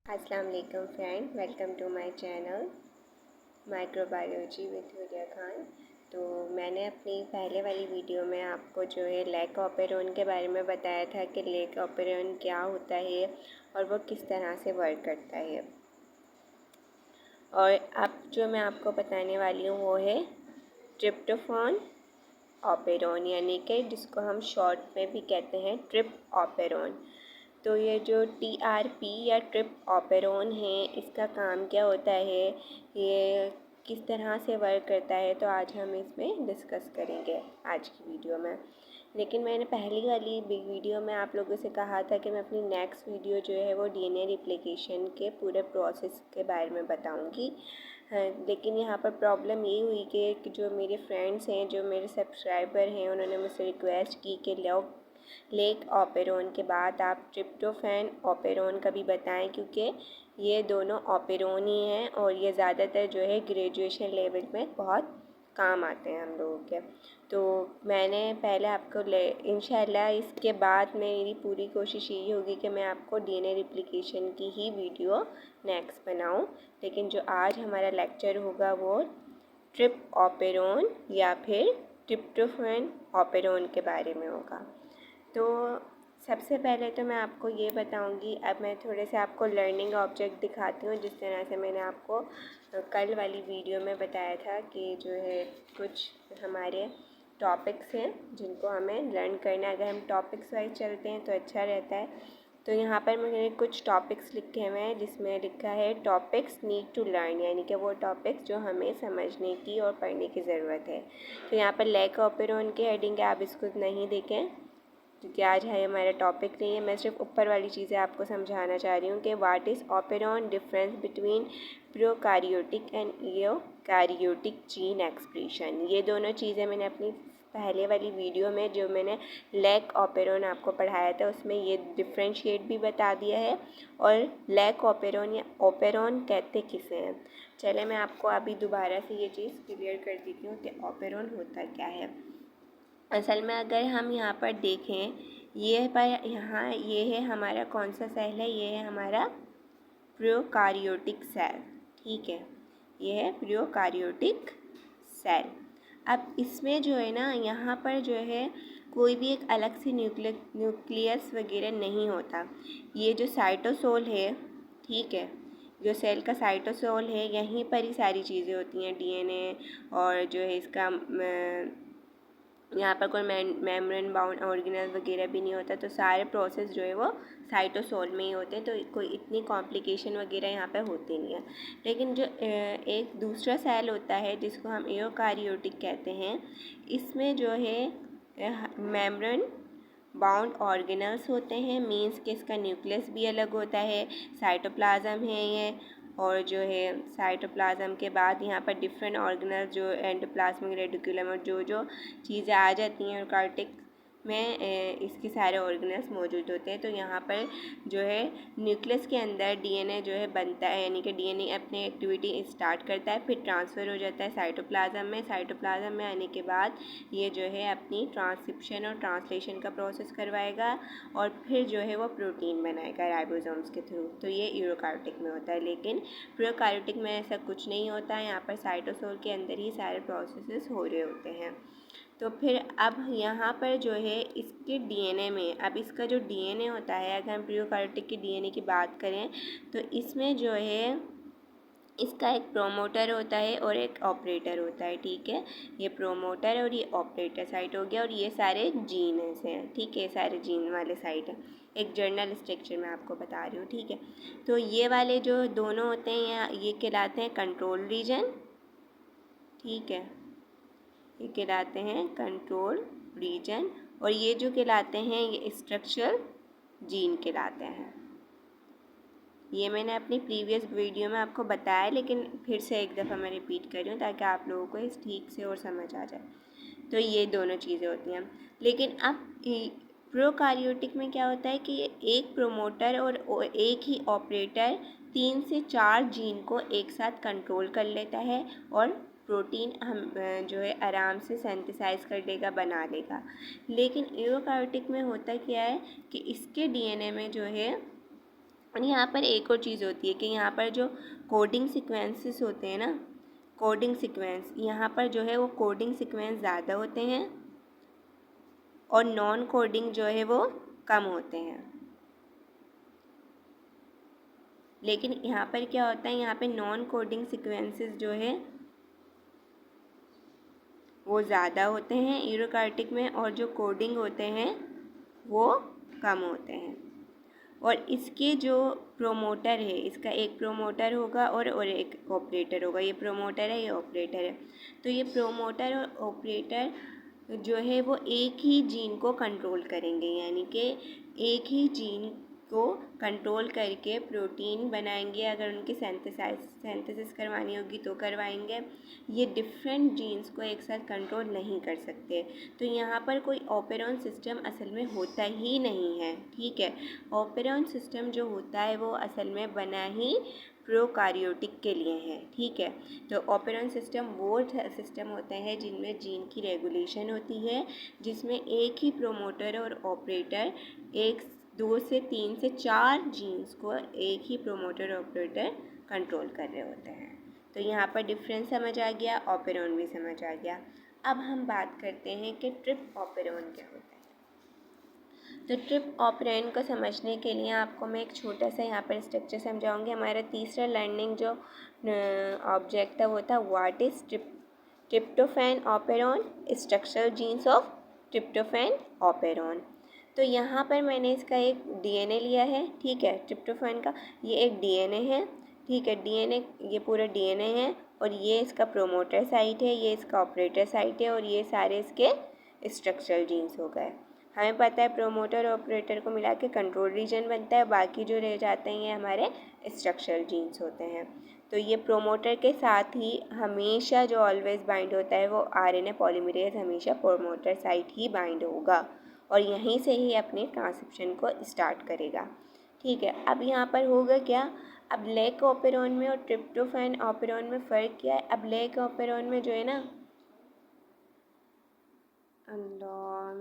अस्सलाम वालेकुम friend, welcome to my channel microbiology with Huliya Khan. तो मैंने अपनी पहले वाली वीडियो में आपको जो है लेक ऑपेरॉन के बारे में बताया था कि लेक ऑपेरॉन क्या होता है और वो किस तरह से वर्क करता है। और अब जो मैं आपको बताने वाली हूँ वो है ट्रिप्टोफान ऑपेरॉन, यानी कि जिसको हम शॉर्ट में भी कहते हैं ट्रिप ऑपेरॉन। तो ये जो TRP या ट्रिप ऑपेरॉन है, इसका काम क्या होता है, ये किस तरह से वर्क करता है, तो आज हम इसमें डिस्कस करेंगे आज की वीडियो में। लेकिन मैंने पहली वाली वीडियो में आप लोगों से कहा था कि मैं अपनी नेक्स्ट वीडियो जो है वो DNA रिप्लिकेशन के पूरे प्रोसेस के बारे में बताऊंगी। लेकिन यहाँ पर प्रॉब्लम ये हुई कि जो मेरे फ्रेंड्स हैं, जो मेरे सब्सक्राइबर हैं, उन्होंने मुझसे रिक्वेस्ट की कि लेक ऑपेरॉन के बाद आप ट्रिप्टोफैन ऑपेरॉन का भी बताएं, क्योंकि ये दोनों ऑपेरॉन ही हैं और ये ज़्यादातर जो है ग्रेजुएशन लेवल में बहुत काम आते हैं हम लोगों के। तो मैंने पहले आपको इंशाल्लाह इसके बाद मेरी पूरी कोशिश यही होगी कि मैं आपको DNA रिप्लिकेशन की ही वीडियो नेक्स्ट बनाऊं। लेकिन जो आज हमारा लेक्चर होगा वो ट्रिप ऑपेरॉन या फिर ट्रिप्टोफैन ऑपेरॉन के बारे में होगा। तो सबसे पहले तो मैं आपको ये बताऊंगी, अब मैं थोड़े से आपको लर्निंग ऑब्जेक्ट दिखाती हूँ, जिस तरह से मैंने आपको कल वाली वीडियो में बताया था कि जो है कुछ हमारे टॉपिक्स हैं जिनको हमें लर्न करना है। अगर हम टॉपिक्स वाइज चलते हैं तो अच्छा रहता है। तो यहाँ पर मैंने कुछ टॉपिक्स लिखे हुए हैं जिसमें लिखा है टॉपिक्स नीड टू लर्न, यानी कि वो टॉपिक्स जो हमें समझने की और पढ़ने की ज़रूरत है। तो यहाँ पर लेक ऑपेरॉन की हेडिंग है, आप इसको नहीं देखें क्योंकि आज है हमारा टॉपिक नहीं है। मैं सिर्फ ऊपर वाली चीज़ें आपको समझाना चाह रही हूँ कि what is operon, difference between prokaryotic and eukaryotic gene expression. ये दोनों चीज़ें मैंने अपनी पहले वाली वीडियो में जो मैंने लेक ऑपेरॉन आपको पढ़ाया था उसमें ये डिफ्रेंशिएट भी बता दिया है। और लेक ऑपेरॉन या ऑपेरॉन कहते किसे हैं, चले मैं आपको अभी दोबारा से ये चीज़ क्लियर कर देती हूँ कि ऑपेरॉन होता क्या है। असल में अगर हम यहाँ पर देखें, ये है हमारा कौन सा सेल है, ये है हमारा प्रोकारियोटिक सेल। ठीक है, ये है प्रोकारियोटिक सेल। अब इसमें जो है ना, यहाँ पर जो है कोई भी एक अलग से न्यूक्लियस वगैरह नहीं होता। ये जो साइटोसोल है, ठीक है, जो सेल का साइटोसोल है, यहीं पर ही सारी चीज़ें होती हैं, DNA और जो है इसका यहाँ पर कोई मेम्ब्रेन बाउंड ऑर्गेनल वगैरह भी नहीं होता। तो सारे प्रोसेस जो है वो साइटोसोल में ही होते हैं, तो कोई इतनी कॉम्प्लिकेशन वगैरह यहाँ पे होती नहीं है। लेकिन जो एक दूसरा सेल होता है जिसको हम यूकारियोटिक कहते हैं, इसमें जो है मेम्ब्रेन बाउंड ऑर्गेनल्स होते हैं, मीन्स कि इसका न्यूक्लियस भी अलग होता है, साइटोप्लाज्म है ये, और जो है साइटोप्लाज्म के बाद यहाँ पर डिफरेंट ऑर्गेनल्स जो एंडोप्लाज्मिक रेटिकुलम और जो चीज़ें आ जाती हैं कार्टिक में, इसके सारे ऑर्गेनल्स मौजूद होते हैं। तो यहाँ पर जो है न्यूक्लियस के अंदर DNA जो है बनता है, यानी कि DNA अपनी एक्टिविटी स्टार्ट करता है, फिर ट्रांसफ़र हो जाता है साइटोप्लाज्म में। साइटोप्लाज्म में आने के बाद ये जो है अपनी ट्रांसक्रिप्शन और ट्रांसलेशन का प्रोसेस करवाएगा और फिर जो है वो प्रोटीन बनाएगा राइबोसोम्स के थ्रू। तो ये यूरोकार्योटिक में होता है। लेकिन प्रोकार्योटिक में ऐसा कुछ नहीं होता है, यहाँ पर साइटोसोल के अंदर ही सारे प्रोसेसेस हो रहे होते हैं। तो फिर अब यहाँ पर जो है इसके DNA में, अब इसका जो DNA होता है, अगर हम प्रोकार्योटिक के DNA की बात करें तो इसमें जो है इसका एक प्रोमोटर होता है और एक ऑपरेटर होता है। ठीक है, ये प्रोमोटर और ये ऑपरेटर साइट हो गया, और ये सारे जीन हैं। ठीक है, सारे जीन वाले साइट हैं। एक जर्नल स्ट्रक्चर मैं आपको बता रही हूँ। ठीक है, तो ये वाले जो दोनों होते हैं ये कहलाते हैं कंट्रोल रीजन। ठीक है, ये कहलाते हैं कंट्रोल रीजन, और ये जो कहलाते हैं ये स्ट्रक्चरल जीन कहलाते हैं। ये मैंने अपनी प्रीवियस वीडियो में आपको बताया, लेकिन फिर से एक दफ़ा मैं रिपीट कर रही हूँ ताकि आप लोगों को इस ठीक से और समझ आ जाए। तो ये दोनों चीज़ें होती हैं। लेकिन अब प्रोकार्योटिक में क्या होता है कि एक प्रोमोटर और एक ही ऑपरेटर 3 से 4 जीन को एक साथ कंट्रोल कर लेता है और प्रोटीन हम जो है आराम से सिंथेसाइज कर देगा, बना लेगा। लेकिन यूरोकार्योटिक में होता क्या है कि इसके DNA में जो है और यहाँ पर एक और चीज़ होती है कि यहाँ पर जो कोडिंग सीक्वेंसेस होते हैं ना, कोडिंग सीक्वेंस, यहाँ पर जो है वो कोडिंग सीक्वेंस ज़्यादा होते हैं और नॉन कोडिंग जो है वो कम होते हैं। लेकिन यहाँ पर क्या होता है, यहाँ पे नॉन कोडिंग सीक्वेंसेस जो है वो ज़्यादा होते हैं यूरोकार्टिक में, और जो कोडिंग होते हैं वो कम होते हैं। और इसके जो प्रोमोटर है, इसका एक प्रोमोटर होगा और एक ऑपरेटर होगा। ये प्रोमोटर है, ये ऑपरेटर है। तो ये प्रोमोटर और ऑपरेटर जो है वो एक ही जीन को कंट्रोल करेंगे, यानी कि एक ही जीन को कंट्रोल करके प्रोटीन बनाएंगे। अगर उनकी सेंथेसिस करवानी होगी तो करवाएंगे। ये डिफरेंट जीन्स को एक साथ कंट्रोल नहीं कर सकते। तो यहाँ पर कोई ऑपेरॉन सिस्टम असल में होता ही नहीं है, ठीक है। ऑपेरॉन सिस्टम जो होता है वो असल में बना ही प्रोकार्योटिक के लिए है, ठीक है। तो ऑपेरॉन सिस्टम वो सिस्टम होते हैं जिनमें जीन की रेगुलेशन होती है, जिसमें एक ही प्रोमोटर और ऑपरेटर एक 2 से 3 से 4 जीन्स को एक ही प्रोमोटर ऑपरेटर कंट्रोल कर रहे होते हैं। तो यहाँ पर डिफरेंस समझ आ गया, ऑपेरॉन भी समझ आ गया। अब हम बात करते हैं कि ट्रिप ऑपेरॉन क्या होता है। तो ट्रिप ऑपरेंड को समझने के लिए आपको मैं एक छोटा सा यहाँ पर स्ट्रक्चर समझाऊंगी। हमारा तीसरा लर्निंग जो ऑब्जेक्ट था वो था what is tryptophan operon, structural genes of tryptophan operon. तो यहाँ पर मैंने इसका एक डीएनए लिया है, ठीक है। ट्रिप्टोफैन का ये एक डीएनए है, ठीक है। डीएनए, ये पूरा डीएनए है और ये इसका प्रोमोटर साइट है, ये इसका ऑपरेटर साइट है और ये सारे इसके स्ट्रक्चरल जीन्स हो गए। हमें पता है प्रोमोटर और ऑपरेटर को मिला के कंट्रोल रीजन बनता है, बाकी जो रह जाते हैं ये हमारे स्ट्रक्चरल जीन्स होते हैं। तो ये प्रोमोटर के साथ ही हमेशा जो ऑलवेज बाइंड होता है वो आरएनए पॉलीमरेज हमेशा प्रोमोटर साइट ही बाइंड होगा और यहीं से ही अपने ट्रांसक्रिप्शन को स्टार्ट करेगा, ठीक है। अब यहाँ पर होगा क्या, अब लेक ऑपेरॉन में और ट्रिप्टोफैन ऑपेरॉन में फ़र्क क्या है। अब लेक ऑपेरॉन में जो है ना, अल्लाह